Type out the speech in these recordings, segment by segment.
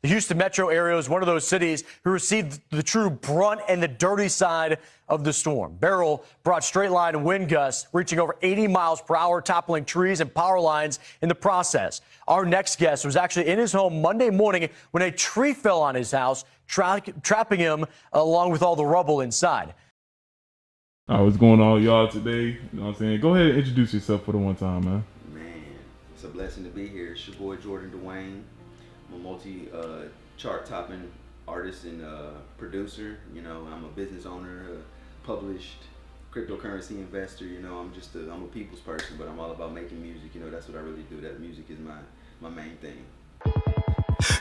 The Houston metro area is one of those cities who received the true brunt and the dirty side of the storm. Beryl brought straight line wind gusts reaching over 80 miles per hour, toppling trees and power lines in the process. Our next guest was actually in his home Monday morning when a tree fell on his house, trapping him along with all the rubble inside. All right, what's going on, y'all, today? You know what I'm saying? Go ahead and introduce yourself for the one time, man. Man, it's a blessing to be here. It's your boy, Jordann Dwayne. I'm a multi-chart topping artist and producer. You know, I'm a business owner, a published cryptocurrency investor. You know, I'm a people's person, but I'm all about making music. You know, that's what I really do. That music is my main thing.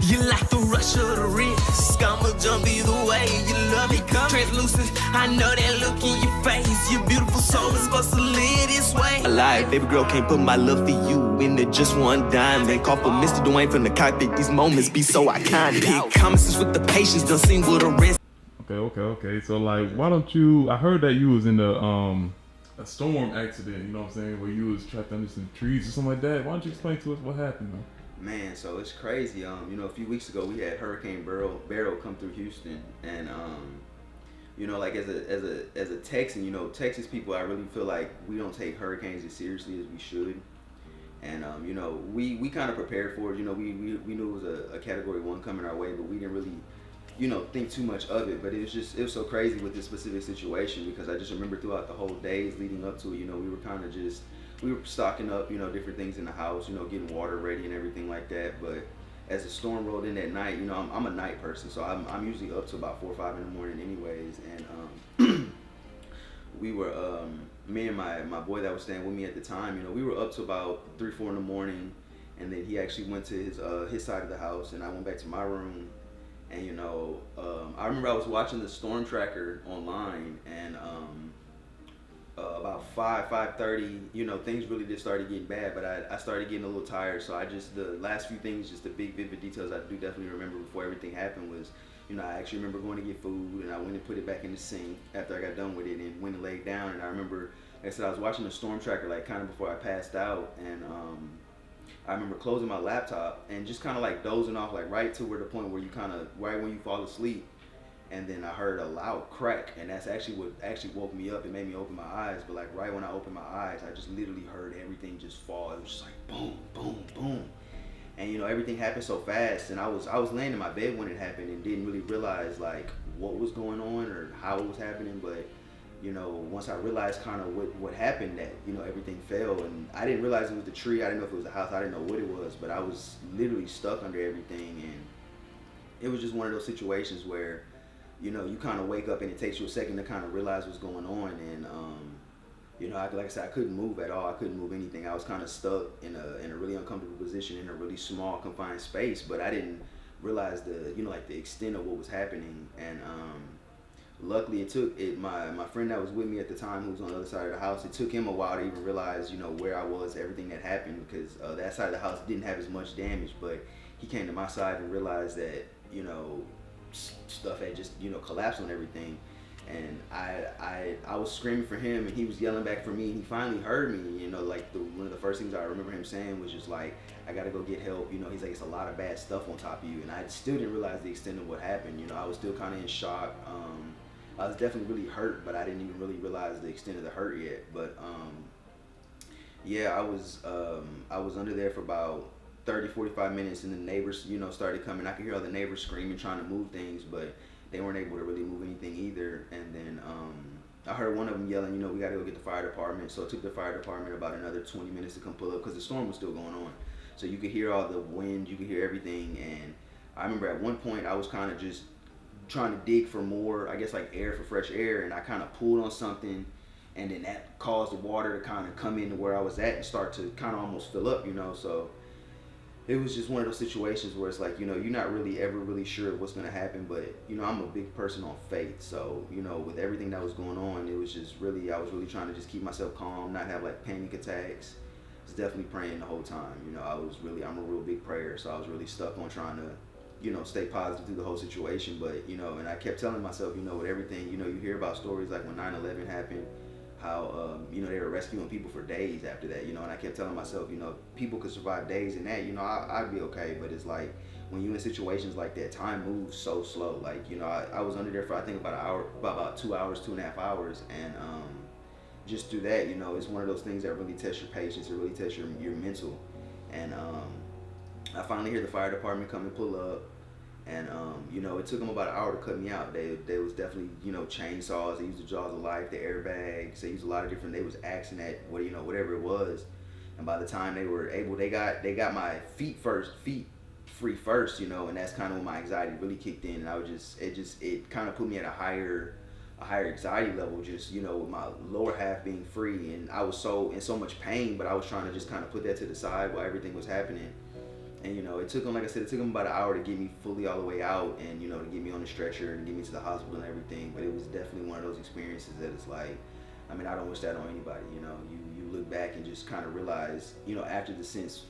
You like the rush of the wrist, I'ma jump either way. You love me, come translucent. I know that look in your face. Your beautiful soul is supposed to live this way. Alive, baby girl, can't put my love for you into just one diamond. Call for Mr. Dwayne from the cockpit. These moments be so iconic. Pick comments with the patience, done sing with a rest. Okay. So, like, why don't you? I heard that you was in a storm accident. You know what I'm saying? Where you was trapped under some trees or something like that. Why don't you explain to us what happened, man? Man, so it's crazy. You know, a few weeks ago we had Hurricane Beryl come through Houston, and you know, like as a Texan, you know, Texas people, I really feel like we don't take hurricanes as seriously as we should. And you know, we kind of prepared for it. You know, we knew it was a Category 1 coming our way, but we didn't really, you know, think too much of it. But it was so crazy with this specific situation, because I just remember throughout the whole days leading up to it, you know, we were stocking up, you know, different things in the house, you know, getting water ready and everything like that. But as the storm rolled in that night, you know, I'm a night person, so I'm usually up to about 4 or 5 in the morning anyways. And we were, me and my boy that was staying with me at the time, you know, we were up to about 3 or 4 in the morning, and then he actually went to his side of the house, and I went back to my room. And you know, I remember I was watching the storm tracker online, and about 5:30, you know, things really just started getting bad, but I started getting a little tired. So the last few things, just the big vivid details I do definitely remember before everything happened was, you know, I actually remember going to get food, and I went and put it back in the sink after I got done with it, and went and laid down. And I remember, like I said, I was watching the storm tracker like kind of before I passed out, and I remember closing my laptop and just kind of like dozing off, like right to where the point where you kind of, right when you fall asleep. And then I heard a loud crack, and that's actually what woke me up and made me open my eyes. But like right when I opened my eyes, I just literally heard everything just fall. It was just like boom, boom, boom. And you know, everything happened so fast, and I was laying in my bed when it happened and didn't really realize like what was going on or how it was happening. But you know, once I realized kind of what happened, that, you know, everything fell, and I didn't realize it was the tree. I didn't know if it was the house. I didn't know what it was, but I was literally stuck under everything. And it was just one of those situations where, you know, you kind of wake up and it takes you a second to kind of realize what's going on. And you know, like I said, I couldn't move at all. I couldn't move anything. I was kind of stuck in a really uncomfortable position in a really small confined space. But I didn't realize the extent of what was happening. And luckily, my friend that was with me at the time, who was on the other side of the house, it took him a while to even realize, you know, where I was, everything that happened, because that side of the house didn't have as much damage. But he came to my side and realized that, you know, stuff had just, you know, collapsed on everything. And I was screaming for him, and he was yelling back for me, and he finally heard me. You know, like one of the first things I remember him saying was just like, I gotta go get help. You know, he's like, it's a lot of bad stuff on top of you. And I still didn't realize the extent of what happened. You know, I was still kind of in shock. I was definitely really hurt, but I didn't even really realize the extent of the hurt yet. But yeah, I was under there for about 30, 45 minutes, and the neighbors, you know, started coming. I could hear all the neighbors screaming, trying to move things, but they weren't able to really move anything either. And then I heard one of them yelling, you know, we got to go get the fire department. So it took the fire department about another 20 minutes to come pull up, because the storm was still going on. So you could hear all the wind, you could hear everything. And I remember at one point I was kind of just trying to dig for more, I guess, like air, for fresh air, and I kind of pulled on something, and then that caused the water to kind of come into where I was at and start to kind of almost fill up, you know. So it was just one of those situations where it's like, you know, you're not really ever really sure what's going to happen. But, you know, I'm a big person on faith. So, you know, with everything that was going on, it was just really, I was really trying to just keep myself calm, not have like panic attacks. I was definitely praying the whole time. You know, I'm a real big prayer. So I was really stuck on trying to, you know, stay positive through the whole situation. But, you know, and I kept telling myself, you know, with everything, you know, you hear about stories like when 9/11 happened, you know, they were rescuing people for days after that, you know, and I kept telling myself, you know, people could survive days in that, you know, I'd be okay, but it's like, when you're in situations like that, time moves so slow. Like, you know, I was under there for, I think, about 2 hours, 2.5 hours, and just through that, you know, it's one of those things that really tests your patience, it really tests your mental, and I finally hear the fire department come and pull up. And you know, it took them about an hour to cut me out. They was definitely, you know, chainsaws. They used the jaws of life, the airbags. They used a lot of different. They was axing at what, you know, whatever it was. And by the time they were able, they got my feet free first, you know. And that's kind of when my anxiety really kicked in. And I was it kind of put me at a higher anxiety level. Just, you know, with my lower half being free, and I was in so much pain. But I was trying to just kind of put that to the side while everything was happening. And, you know, it took them, like I said, about an hour to get me fully all the way out, and, you know, to get me on the stretcher and get me to the hospital and everything. But it was definitely one of those experiences that it's like, I mean, I don't wish that on anybody, you know. You look back and just kind of realize, you know, after the sense,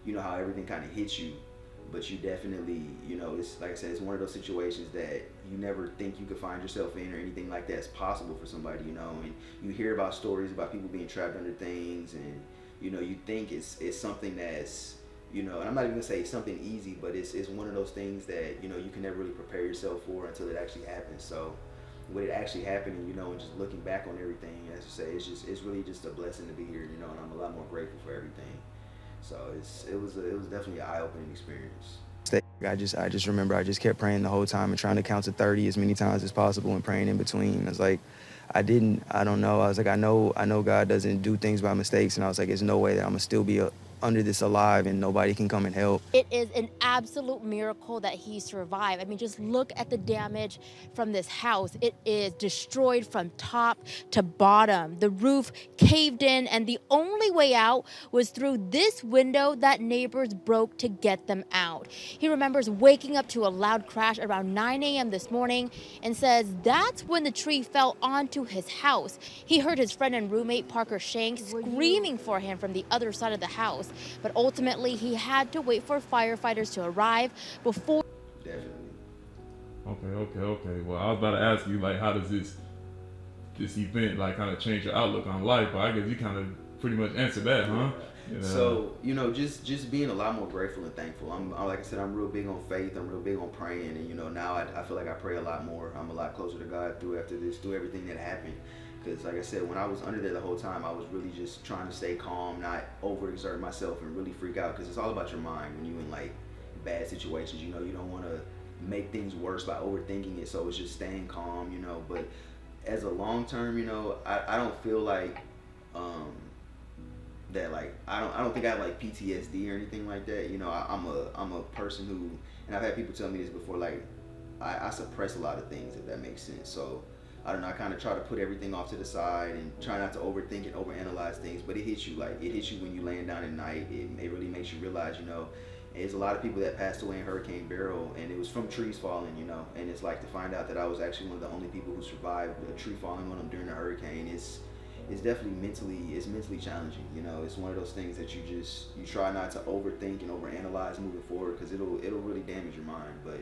you know, how everything kind of hits you. But you definitely, you know, it's like I said, it's one of those situations that you never think you could find yourself in or anything like that's possible for somebody, you know. And you hear about stories about people being trapped under things, and, you know, you think it's something that's, you know, and I'm not even gonna say it's something easy, but it's one of those things that, you know, you can never really prepare yourself for until it actually happens. So when it actually happened, you know, and just looking back on everything, as you say, it's really just a blessing to be here, you know, and I'm a lot more grateful for everything. So it was definitely an eye-opening experience. I just remember I just kept praying the whole time and trying to count to 30 as many times as possible and praying in between. It's like, I don't know. I was like, I know God doesn't do things by mistakes. And I was like, there's no way that I'm gonna still be under this alive and nobody can come and help. It is an absolute miracle that he survived. I mean, just look at the damage from this house. It is destroyed from top to bottom. The roof caved in, and the only way out was through this window that neighbors broke to get them out. He remembers waking up to a loud crash around 9 a.m. this morning and says that's when the tree fell onto his house. He heard his friend and roommate Parker Shanks screaming for him from the other side of the house. But ultimately, he had to wait for firefighters to arrive before. Definitely. Okay. Well, I was about to ask you, like, how does this event, like, kind of change your outlook on life? But I guess you kind of pretty much answered that, huh? Yeah. So, you know, just being a lot more grateful and thankful. I'm like I said, I'm real big on faith. I'm real big on praying, and, you know, now I feel like I pray a lot more. I'm a lot closer to God through everything that happened. Because, like I said, when I was under there the whole time, I was really just trying to stay calm, not overexert myself and really freak out. Because it's all about your mind when you're in, like, bad situations. You know, you don't want to make things worse by overthinking it. So it's just staying calm, you know. But as a long term, you know, I don't feel like that, like, I don't think I have, like, PTSD or anything like that. You know, I'm a person who, and I've had people tell me this before, like, I suppress a lot of things, if that makes sense. So I don't know, I kind of try to put everything off to the side and try not to overthink and overanalyze things, but it hits you when you're laying down at night. It really makes you realize, you know, there's a lot of people that passed away in Hurricane Beryl, and it was from trees falling, you know, and it's like to find out that I was actually one of the only people who survived a tree falling on them during the hurricane. It's definitely mentally challenging, you know. It's one of those things that you try not to overthink and overanalyze moving forward, because it'll really damage your mind. But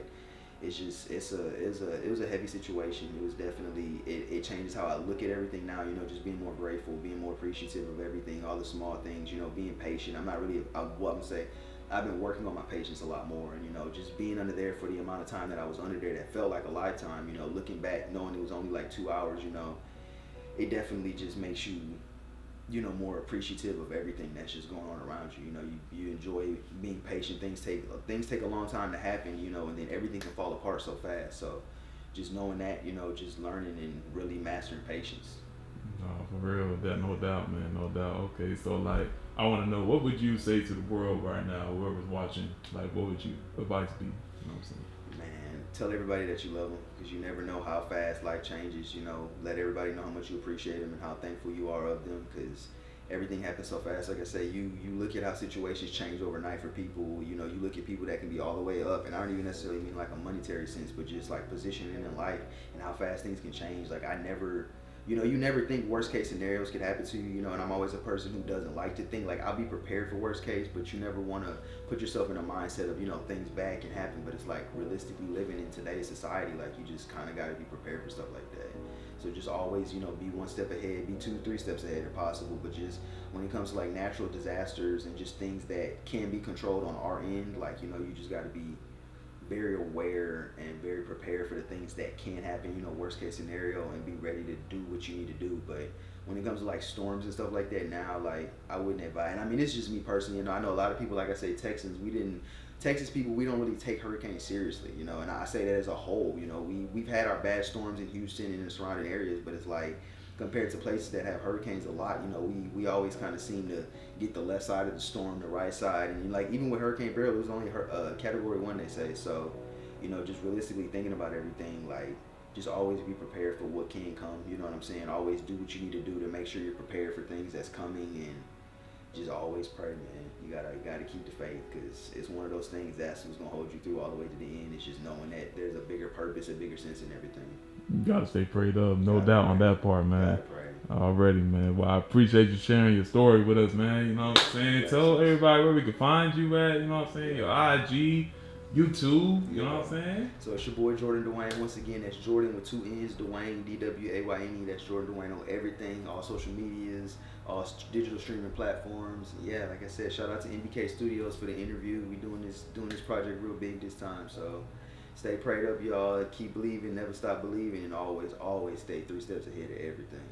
it was a heavy situation. It was definitely, it changes how I look at everything now, you know, just being more grateful, being more appreciative of everything, all the small things, you know, being patient. I'm gonna say, I've been working on my patience a lot more, and, you know, just being under there for the amount of time that I was under there, that felt like a lifetime, you know, looking back, knowing it was only like 2 hours, you know, it definitely just makes you, you know, more appreciative of everything that's just going on around you. You know, you enjoy being patient. Things take a long time to happen, you know, and then everything can fall apart so fast. So just knowing that, you know, just learning and really mastering patience. No, for real, no doubt, man, no doubt. Okay, so, like, I want to know, what would you say to the world right now, whoever's watching? Like, what would you advice be? You know what I'm saying? Man, tell everybody that you love them, because you never know how fast life changes. You know, let everybody know how much you appreciate them and how thankful you are of them, because everything happens so fast. Like I say, you look at how situations change overnight for people. You know, you look at people that can be all the way up, and I don't even necessarily mean like a monetary sense, but just like positioning in life and how fast things can change. Like, I never you know, you never think worst case scenarios could happen to you, you know, and I'm always a person who doesn't like to think, like, I'll be prepared for worst case, but you never want to put yourself in a mindset of, you know, things bad can happen, but it's like realistically living in today's society, like, you just kind of got to be prepared for stuff like that. So just always, you know, be one step ahead, be 2-3 steps ahead if possible, but just when it comes to like natural disasters and just things that can be controlled on our end, like, you know, you just got to be very aware and very prepared for the things that can happen, you know, worst case scenario, and be ready to do what you need to do. But when it comes to like storms and stuff like that now, like, I wouldn't advise, and I mean, it's just me personally, you know, I know a lot of people, like I say, Texas people, we don't really take hurricanes seriously, you know, and I say that as a whole, you know, we've had our bad storms in Houston and in the surrounding areas, but it's like, compared to places that have hurricanes a lot, you know, we always kind of seem to get the left side of the storm, the right side, and like even with Hurricane Beryl, it was only Category 1, they say. So, you know, just realistically thinking about everything, like, just always be prepared for what can come. You know what I'm saying? Always do what you need to do to make sure you're prepared for things that's coming, and just always pray, man. You gotta keep the faith, because it's one of those things that's what's gonna hold you through all the way to the end. It's just knowing that there's a bigger purpose, a bigger sense in everything. You gotta stay prayed up, no doubt on that part, man. Gotta pray. Already, man. Well, I appreciate you sharing your story with us, man. You know what I'm saying? Tell everybody where we can find you at. You know what I'm saying? Your IG, YouTube. You know what I'm saying? So it's your boy Jordann Dwayne. Once again, that's Jordan with 2 N's, Dwayne, Dwayne. That's Jordann Dwayne on everything, all social medias, all digital streaming platforms. Yeah, like I said, shout out to NBK Studios for the interview. We doing this project real big this time. So stay prayed up, y'all. Keep believing, never stop believing, and always stay 3 steps ahead of everything.